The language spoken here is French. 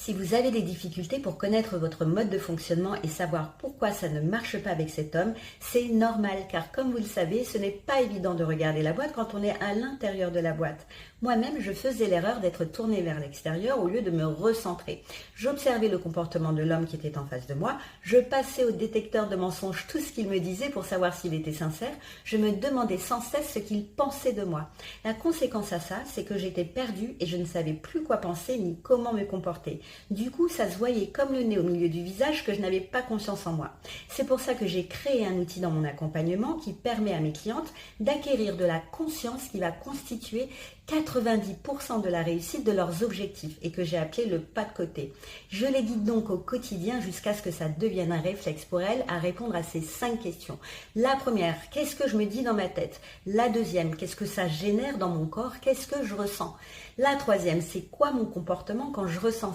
Si vous avez des difficultés pour connaître votre mode de fonctionnement et savoir pourquoi ça ne marche pas avec cet homme, c'est normal car comme vous le savez, ce n'est pas évident de regarder la boîte quand on est à l'intérieur de la boîte. Moi-même, je faisais l'erreur d'être tournée vers l'extérieur au lieu de me recentrer. J'observais le comportement de l'homme qui était en face de moi, je passais au détecteur de mensonges tout ce qu'il me disait pour savoir s'il était sincère, je me demandais sans cesse ce qu'il pensait de moi. La conséquence à ça, c'est que j'étais perdue et je ne savais plus quoi penser ni comment me comporter. Du coup, ça se voyait comme le nez au milieu du visage que je n'avais pas confiance en moi. C'est pour ça que j'ai créé un outil dans mon accompagnement qui permet à mes clientes d'acquérir de la conscience qui va constituer 90% de la réussite de leurs objectifs et que j'ai appelé le pas de côté. Je les guide donc au quotidien jusqu'à ce que ça devienne un réflexe pour elles à répondre à ces 5 questions. La première, qu'est-ce que je me dis dans ma tête? La deuxième, qu'est-ce que ça génère dans mon corps? Qu'est-ce que je ressens? La troisième, c'est quoi mon comportement quand je ressens